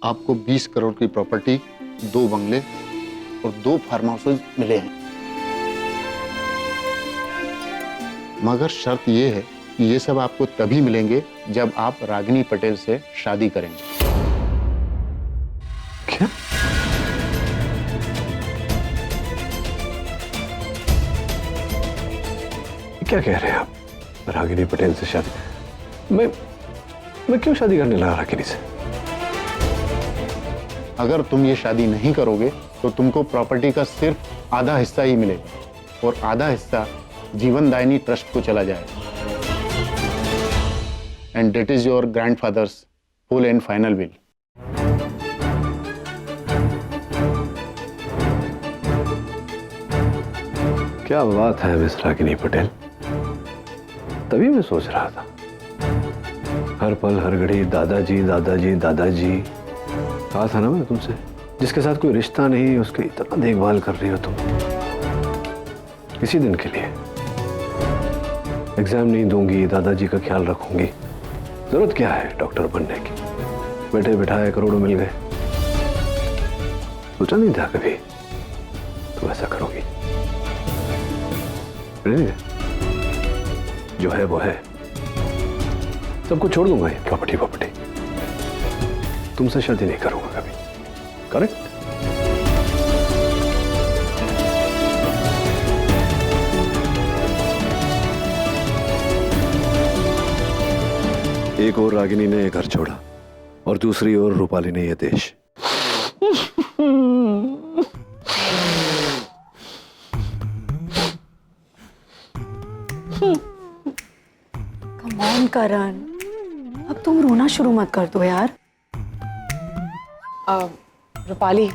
आपको 20 करोड़ की प्रॉपर्टी, 2 बंगले और 2 फार्म हाउसेज मिले हैं, मगर शर्त यह है कि ये सब आपको तभी मिलेंगे जब आप रागिनी पटेल से शादी करेंगे। क्या? क्या कह रहे हैं आप? रागिनी पटेल से शादी? मैं क्यों शादी करने लगा रागिनी से? अगर तुम ये शादी नहीं करोगे तो तुमको प्रॉपर्टी का सिर्फ आधा हिस्सा ही मिलेगा और आधा हिस्सा जीवनदायिनी ट्रस्ट को चला जाएगा। And that is your grandfathers full and final will. क्या बात है मिस रागिनी पटेल, तभी मैं सोच रहा था, हर पल हर घड़ी दादाजी दादाजी दादाजी। कहा था ना मैं तुमसे, जिसके साथ कोई रिश्ता नहीं उसकी इतना देखभाल कर रही हो तुम, इसी दिन के लिए। एग्जाम नहीं दूंगी, दादाजी का ख्याल रखूंगी, जरूरत क्या है डॉक्टर बनने की? बैठे बिठाए करोड़ों मिल गए। सोचा नहीं था कभी तुम ऐसा करोगी। जो है वो है, सबको छोड़ दूंगा ये प्रॉपर्टी। तुमसे शादी नहीं करूंगा कभी, करेक्ट? एक और रागिनी ने ये घर छोड़ा और दूसरी ओर रूपाली ने ये देश। कम ऑन करण, अब तुम रोना शुरू मत कर दो यार। रूपाली,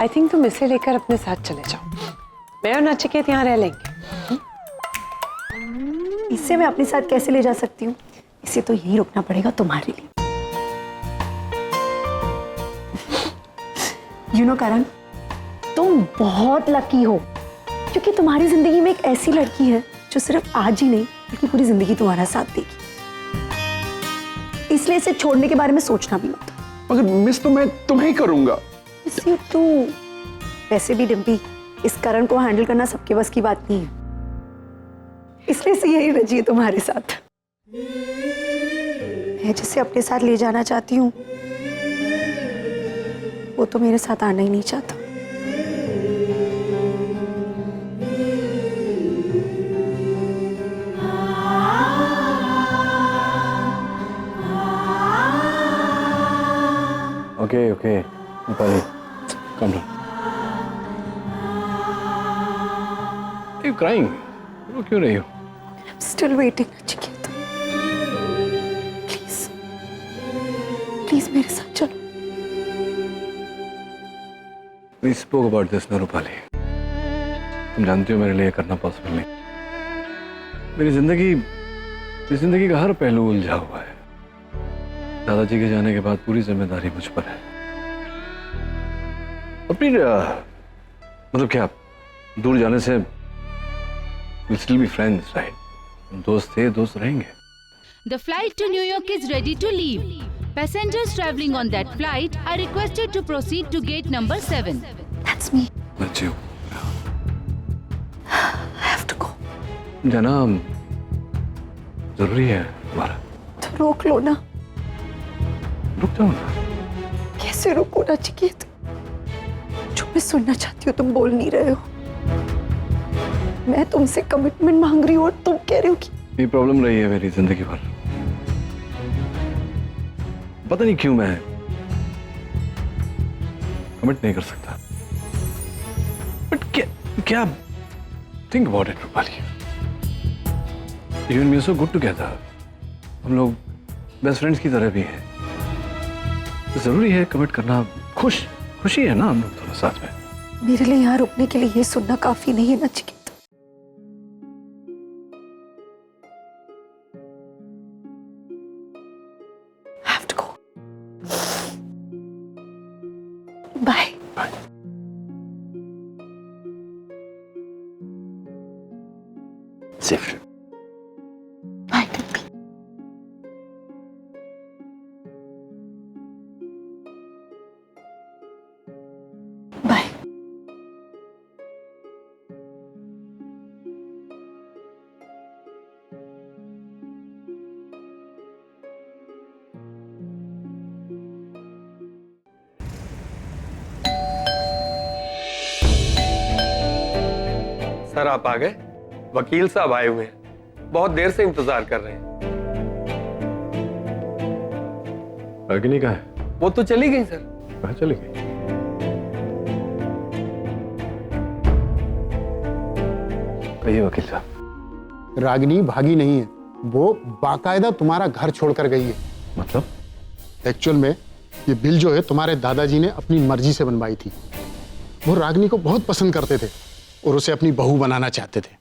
आई थिंक तुम इसे लेकर अपने साथ चले जाओ। मैं और नचिकेत यहाँ रह लेंगे। इससे मैं अपने साथ कैसे ले जा सकती हूँ? इसे तो यहीं रुकना पड़ेगा तुम्हारे लिए। यू नो करण, तुम बहुत लकी हो क्योंकि तुम्हारी जिंदगी में एक ऐसी लड़की है जो सिर्फ आज ही नहीं बल्कि पूरी जिंदगी तुम्हारा साथ देगी। इसलिए इसे छोड़ने के बारे में सोचना भी मत। मगर मिस तो मैं तुम्हें ही करूंगा। इसी तू वैसे भी डिम्पी, इस करण को हैंडल करना सबके बस की बात नहीं है, इसलिए से यही रजी है तुम्हारे साथ। मैं जिसे अपने साथ ले जाना चाहती हूँ वो तो मेरे साथ आना ही नहीं चाहता। Okay, Rupali, come down. Are you crying? रो क्यों रही हो? I'm still waiting, Nachiket. Please मेरे साथ चलो। We spoke about this ना रूपाली। तुम जानती हो मेरे लिए करना पॉसिबल नहीं। मेरी जिंदगी का हर पहलू उलझा हुआ है। दादाजी के जाने के बाद पूरी जिम्मेदारी मुझ पर है। अपनी मतलब क्या, दूर जाने से we'll still be friends, right? दोस्त थे, दोस्त रहेंगे। The flight to New York is ready to leave. Passengers traveling on that flight are requested to proceed to gate number 7. That's me. That's you. I have to go. जाना जरूरी है तुम्हारा। तो रोक लो ना। रुक जाओ ना। कैसे रुको नचिकेत? जो मैं सुनना चाहती हूँ तुम बोल नहीं रहे हो। मैं तुमसे कमिटमेंट मांग रही हूँ और तुम कह रहे हो कि ये प्रॉब्लम रही है मेरी जिंदगी भर। पता नहीं क्यों मैं कमिट नहीं कर सकता। बट क्या think about it Rupali, you and me are so good together. हम लोग बेस्ट फ्रेंड्स की तरह भी हैं। जरूरी है कमिट करना। खुशी है ना हम लोग दोनों साथ में। मेरे लिए यहाँ रुकने के लिए ये सुनना काफी नहीं है Nachiket. I have to go. Bye. Bye. Safe. Bye, Dimpy. Sir आप आ गए? वकील साहब आए हुए हैं, बहुत देर से इंतजार कर रहे हैं। रागिनी कहाँ है? वो तो चली गई सर। कहाँ चली गई? कहिए वकील साहब। रागिनी भागी नहीं है, वो बाकायदा तुम्हारा घर छोड़कर गई है। मतलब? एक्चुअल में ये बिल जो है तुम्हारे दादाजी ने अपनी मर्जी से बनवाई थी। वो रागिनी को बहुत पसंद करते थे और उसे अपनी बहू बनाना चाहते थे।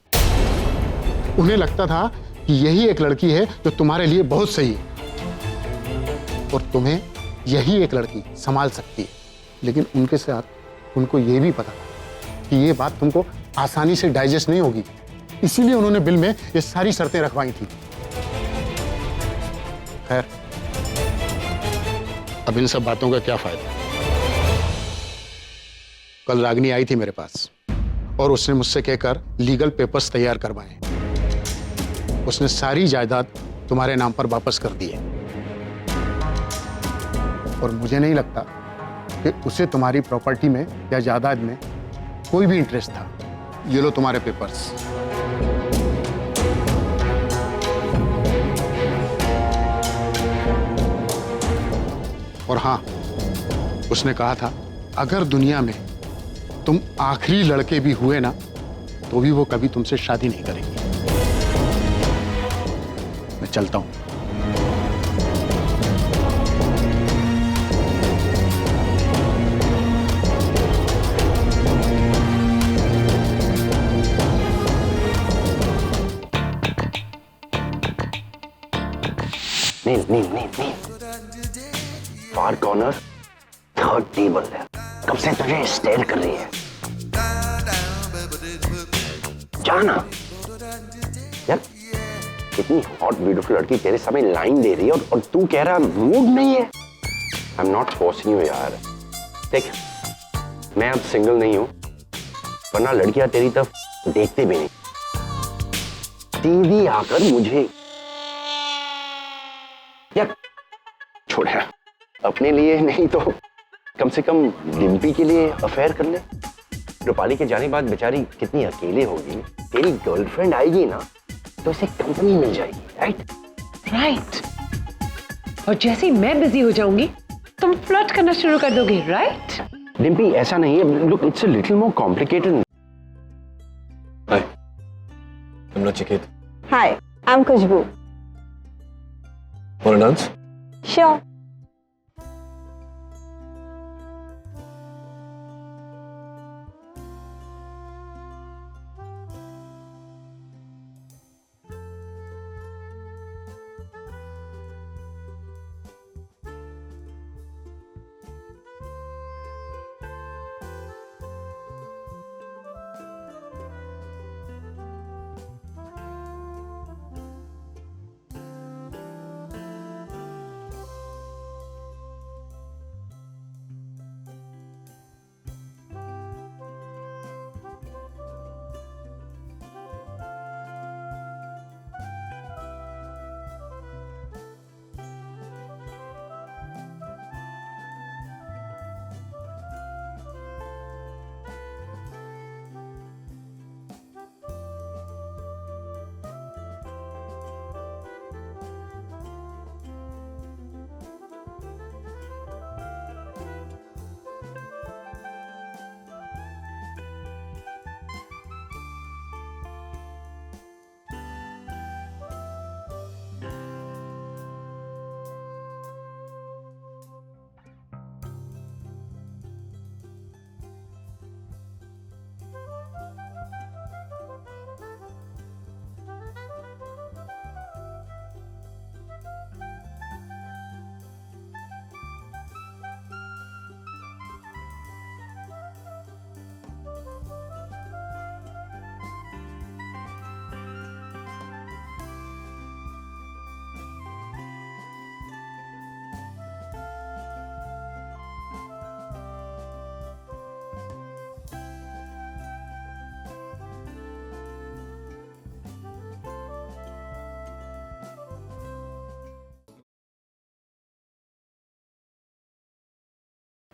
उन्हें लगता था कि यही एक लड़की है जो तुम्हारे लिए बहुत सही है और तुम्हें यही एक लड़की संभाल सकती है। लेकिन उनके साथ उनको यह भी पता था कि ये बात तुमको आसानी से डाइजेस्ट नहीं होगी, इसीलिए उन्होंने बिल में ये सारी शर्तें रखवाई थी। खैर, अब इन सब बातों का क्या फायदा। कल रागिनी आई थी मेरे पास और उसने मुझसे कहकर लीगल पेपर्स तैयार करवाए। उसने सारी जायदाद तुम्हारे नाम पर वापस कर दी है और मुझे नहीं लगता कि उसे तुम्हारी प्रॉपर्टी में या जायदाद में कोई भी इंटरेस्ट था। ये लो तुम्हारे पेपर्स। और हाँ, उसने कहा था अगर दुनिया में तुम आखिरी लड़के भी हुए ना तो भी वो कभी तुमसे शादी नहीं करेंगी। मैं चलता हूं। नहीं फार कॉर्नर थर्ड टेबल है, कब से तुझे स्टेयर कर रही है। जाना यार, इतनी हॉट ब्यूटीफुल लड़की तेरे सामने लाइन दे रही है और तू कह रहा मूड नहीं है। I am not forcing you यार। देख, मैं अब सिंगल नहीं हूं, वरना लड़कियां तेरी तरफ देखते भी नहीं। सीधी आकर मुझे यार छोड़ यार, अपने लिए नहीं तो कम से कम डिम्पी के लिए अफेयर कर ले। रूपाली के जाने बाद बेचारी कितनी अकेले होगी। तेरी गर्लफ्रेंड आएगी ना तो इसे कंपनी मिल जाएगी। राइट। और जैसे ही मैं बिजी हो जाऊंगी तुम फ्लर्ट करना शुरू कर दोगे, राइट? डिम्पी ऐसा नहीं है, look it's a little more complicated. Hi, I'm Nachiket. Hi, I'm Khushbu. Want to dance? Sure.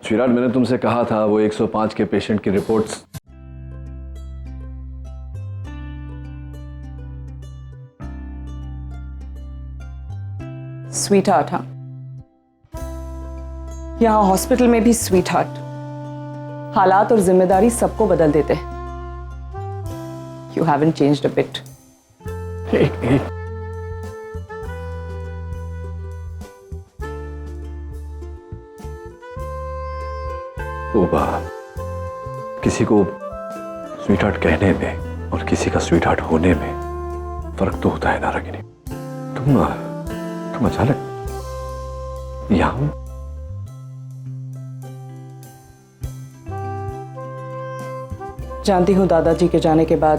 Virat, मैंने तुमसे कहा था वो 105 के पेशेंट की रिपोर्ट्स स्वीट हार्ट, हाँ? यहाँ हॉस्पिटल में भी स्वीट हार्ट। हालात और जिम्मेदारी सबको बदल देते हैं। You haven't changed a bit. एक किसी को स्वीट हार्ट कहने में और किसी का स्वीट हार्ट होने में फर्क तो होता है ना रागिनी। तुम अचानक यहां? जानती हूँ दादाजी के जाने के बाद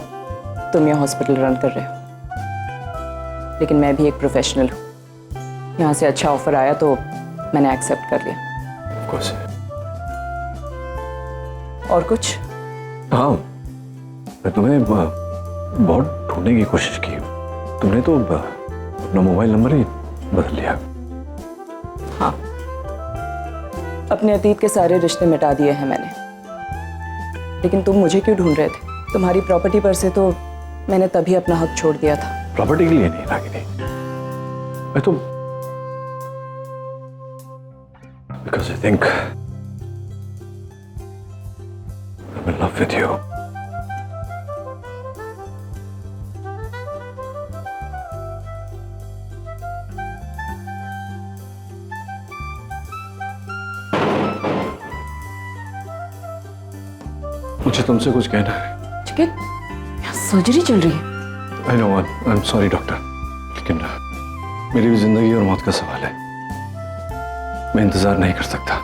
तुम यह हॉस्पिटल रन कर रहे हो, लेकिन मैं भी एक प्रोफेशनल हूँ। यहाँ से अच्छा ऑफर आया तो मैंने एक्सेप्ट कर लिया। Of course. और कुछ? हाँ, मैं तुम्हें बहुत ढूंढने की कोशिश की। तुमने तो अपना मोबाइल नंबर ही बदल लिया। हाँ, अपने अतीत के सारे रिश्ते मिटा दिए हैं मैंने। लेकिन तुम मुझे क्यों ढूंढ रहे थे? तुम्हारी प्रॉपर्टी पर से तो मैंने तभी अपना हक छोड़ दिया था। प्रॉपर्टी के लिए नहीं रागिनी, मैं तो because I think I'm in love with you. मुझे तुमसे कुछ कहना है। चिकित, यहाँ सर्जरी चल रही है। I know, I'm sorry doctor, लेकिन मेरी भी जिंदगी और मौत का सवाल है। मैं इंतजार नहीं कर सकता।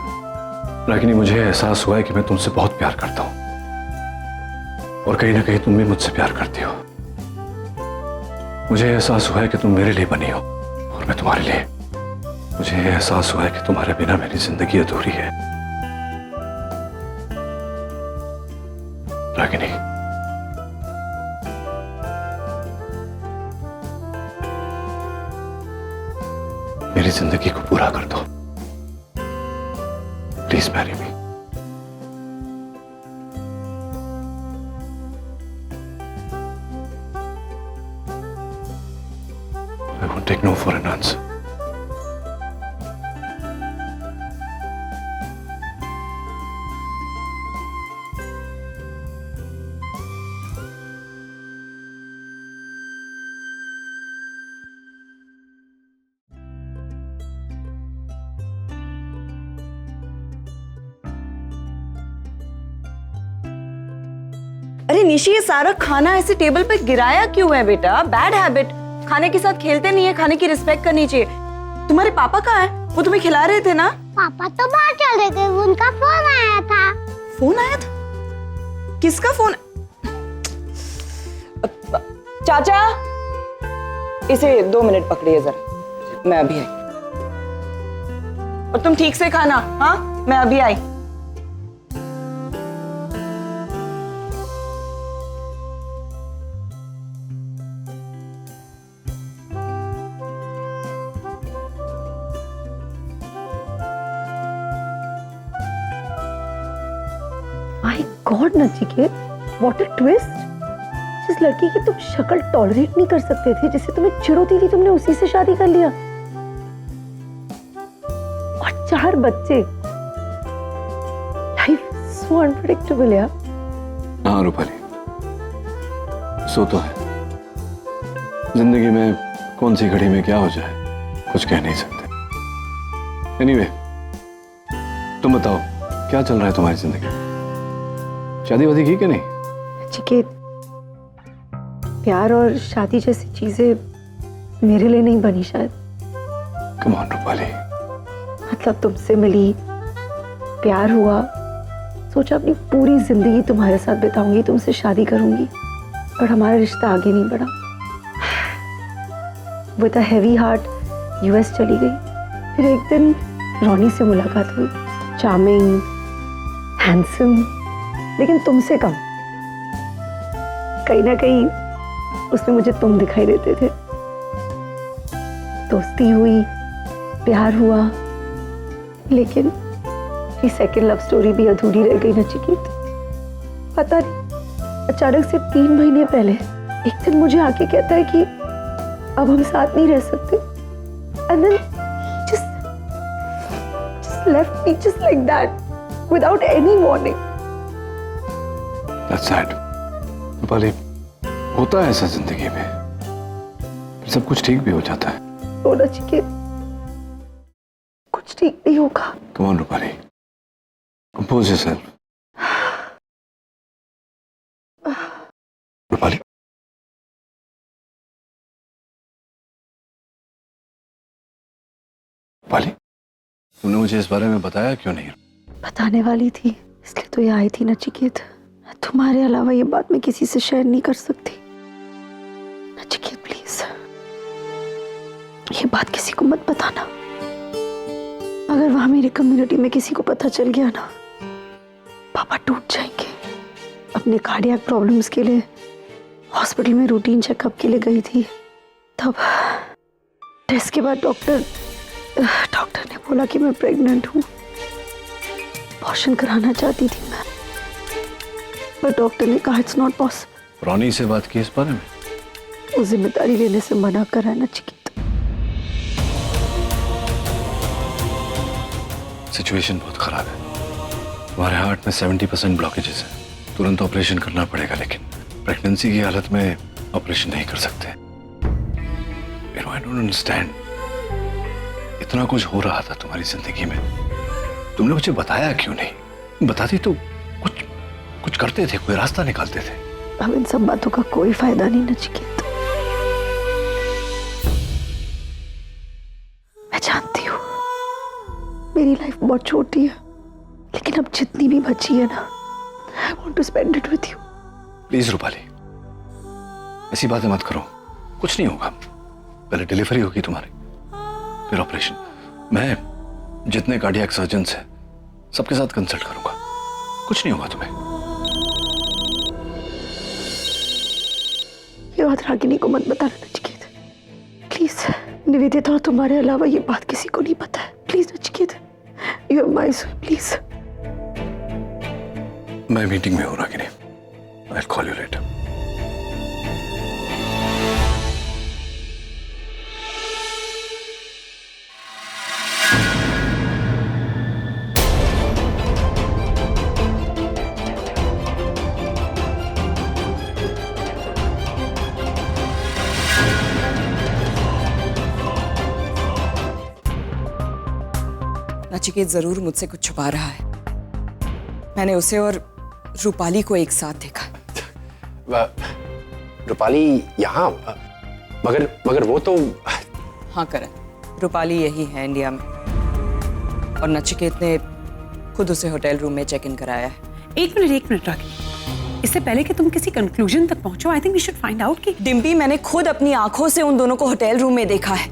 रागिनी, मुझे एहसास हुआ है कि मैं तुमसे बहुत प्यार करता हूं और कहीं ना कहीं तुम भी मुझसे प्यार करती हो। मुझे एहसास हुआ है कि तुम मेरे लिए बनी हो और मैं तुम्हारे लिए। मुझे एहसास हुआ है कि तुम्हारे बिना मेरी जिंदगी अधूरी है। रागिनी, मेरी जिंदगी को पूरा कर दो। Please marry me. I won't take no for an answer. अरे निशी, ये सारा खाना ऐसे टेबल पे गिराया क्यों है बेटा? Bad habit. खाने के साथ खेलते नहीं है, खाने की रिस्पेक्ट करनी चाहिए। तुम्हारे पापा कहाँ हैं? वो तुम्हें खिला रहे थे ना? पापा तो बाहर चल रहे थे, उनका फोन आया था। फोन आया था? किसका फोन? चाचा, इसे 2 मिनट पकड़िए जरा, मैं अभी आई। और तुम ठीक से खाना, हाँ? मैं अभी आई। My god Nachiket, what a twist. जिस लड़की की तुम शक्ल टॉलरेट नहीं कर सकते थे, जिससे तुम्हें चिढ़ होती थी, तुमने उसी से शादी कर लिया और 4 बच्चे। लाइफ सो अनप्रेडिक्टेबल यार। हाँ रूपाली, सो तो है। जिंदगी में कौन सी घड़ी में क्या हो जाए कुछ कह नहीं सकते। एनीवे, तुम बताओ क्या चल रहा है तुम्हारी जिंदगी में? शादी वादी की कि नहीं? नचिकेत, प्यार और शादी जैसी चीजें मेरे लिए नहीं बनी शायद। Come on Rupali. मतलब तुमसे मिली, प्यार हुआ, सोचा अपनी पूरी जिंदगी तुम्हारे साथ बिताऊंगी, तुमसे शादी करूंगी, पर हमारा रिश्ता आगे नहीं बढ़ा। With a heavy heart US चली गई। फिर एक दिन रोनी से मुलाकात हुई। चार्मिंग, हैंडसम, लेकिन तुमसे कम। कहीं ना कहीं उसमें मुझे तुम दिखाई देते थे। दोस्ती हुई, प्यार हुआ, लेकिन ये सेकंड लव स्टोरी भी अधूरी रह गई नचिकेत। पता नहीं, अचानक से 3 महीने पहले एक दिन मुझे आके कहता है कि अब हम साथ नहीं रह सकते। And then left me just like that, without any warning. That's sad. Rupali, होता है ऐसा जिंदगी में, सब कुछ ठीक भी हो जाता है। तो नचिकेत, कुछ ठीक नहीं होगा। Come on, Rupali, compose yourself. Rupali, Rupali, तुमने मुझे इस बारे में बताया क्यों नहीं? बताने वाली थी, इसलिए तो ये आई थी नचिकेत। तुम्हारे अलावा ये बात मैं किसी से शेयर नहीं कर सकती। नचिकेत प्लीज, ये बात किसी को मत बताना। अगर वहां मेरी कम्युनिटी में किसी को पता चल गया ना, पापा टूट जाएंगे। अपने कार्डियक प्रॉब्लम्स के लिए हॉस्पिटल में रूटीन चेकअप के लिए गई थी, तब टेस्ट के बाद डॉक्टर ने बोला कि मैं प्रेग्नेंट हूँ। अबॉर्शन कराना चाहती थी मैं, पर डॉक्टर ने कहा इट्स नॉट पॉसिबल। रोनी से बात की इस बारे में? वो जिम्मेदारी लेने से मना करा नचिकेत। सिचुएशन बहुत खराब है। तुम्हारे हार्ट में 70% ब्लॉकेजेस है, तुरंत ऑपरेशन करना पड़ेगा, लेकिन प्रेगनेंसी की हालत में ऑपरेशन नहीं कर सकते। आई डोंट अंडरस्टैंड, इतना कुछ हो रहा था तुम्हारी जिंदगी में, तुमने मुझे बताया क्यों नहीं? बताती तो कुछ करते थे, कोई रास्ता निकालते थे। अब इन सब बातों का कोई फायदा नहीं नचिकेत। मैं जानती हूँ मेरी लाइफ बहुत छोटी है, लेकिन अब जितनी भी बची है ना, I want to spend it with you. Please Rupali, ऐसी बातें मत करो, कुछ नहीं होगा। पहले डिलीवरी होगी तुम्हारी, फिर ऑपरेशन। मैं जितने कार्डियक सर्जन्स हैं सबके साथ कंसल्ट करूंगा, कुछ नहीं होगा तुम्हें। ये बात रागिनी को मत बताना नचिकेत, प्लीज। निवेदिता और तुम्हारे अलावा ये बात किसी को नहीं पता है, please Nachiket. You are my soul, please. मैं मीटिंग में हूं Ragini, I will call you later. Nachiket जरूर मुझसे कुछ छुपा रहा है। मैंने उसे और रूपाली को एक साथ देखा। रूपाली यहाँ, मगर वो तो। हाँ करण, रूपाली यही है इंडिया में, और नचिकेत ने खुद उसे होटल रूम में चेक इन कराया है। एक मिनट रागिनी, इससे पहले कि तुम किसी कंक्लूजन तक पहुंचो, I think we should find out कि डिम्पी, मैंने खुद अपनी आंखों से उन दोनों को होटल रूम में देखा है।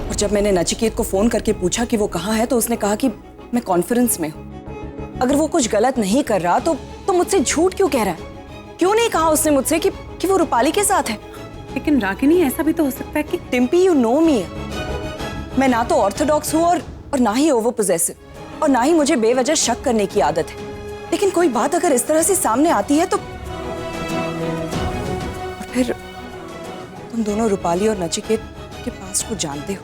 और जब मैंने नचिकेत को फोन करके पूछा कि वो कहाँ है, तो उसने कहा कि मैं कॉन्फ्रेंस में हूँ। अगर वो कुछ गलत नहीं कर रहा तो मुझसे झूठ क्यों कह रहा है? क्यों नहीं कहा उसने मुझसे कि वो रूपाली के साथ है? लेकिन रागिनी, ऐसा भी तो हो सकता है कि डिम्पी, यू नो मी, मैं ना तो ऑर्थोडॉक्स हूँ और ना ही ओवर पोजेसिव, और ना ही मुझे बेवजह शक करने की आदत है। लेकिन कोई बात अगर इस तरह से सामने आती है तो और फिर तुम दोनों रूपाली और नचिकेत के पास को जानते हो।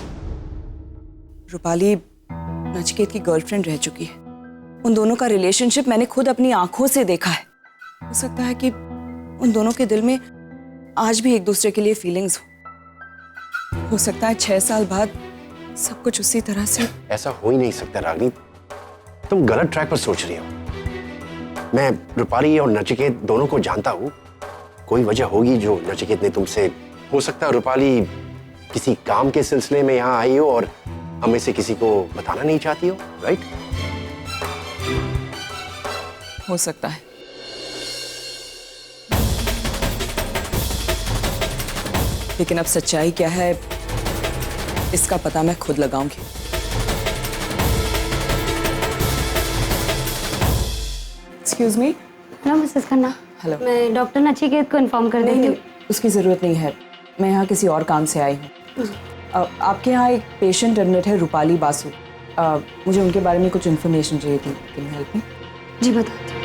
रूपाली नचिकेत की गर्लफ्रेंड रह चुकी है। उन दोनों का रिलेशनशिप मैंने खुद अपनी आंखों से देखा है। हो सकता है कि उन दोनों के दिल में आज भी एक दूसरे के लिए फीलिंग्स हो सकता है 6 साल बाद सब कुछ उसी तरह से। ऐसा हो ही नहीं सकता रागिनी, तुम गलत ट्रैक पर सोच रही हो। मैं रूपाली और नचिकेत दोनों को जानता हूँ। कोई वजह होगी जो नचिकेत ने तुमसे, हो सकता है रूपाली किसी काम के सिलसिले में यहाँ आई हो और हमें से किसी को बताना नहीं चाहती हो, राइट? हो सकता है। लेकिन अब सच्चाई क्या है इसका पता मैं खुद लगाऊंगी। Excuse me. Hello Mrs Khanna. Hello. मैं डॉक्टर नचिकेत को इन्फॉर्म कर देती हूँ। उसकी जरूरत नहीं है, मैं यहाँ किसी और काम से आई हूँ। आपके यहाँ एक पेशेंट एडमिट है, रूपाली बासु। मुझे उनके बारे में कुछ इन्फॉर्मेशन चाहिए थी। Can you help me? जी बताती हूँ।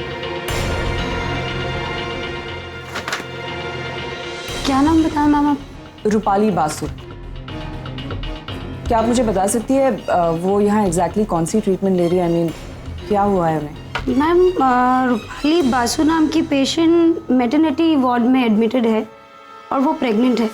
क्या नाम बताया मैम आप? रूपाली बासु। क्या आप मुझे बता सकती है वो यहाँ एग्जैक्टली कौन सी ट्रीटमेंट ले रही है? आई मीन क्या हुआ है उन्हें? मैम रूपाली बासु नाम की पेशेंट मैटरनिटी वार्ड में एडमिटेड है और वो प्रेग्नेंट है।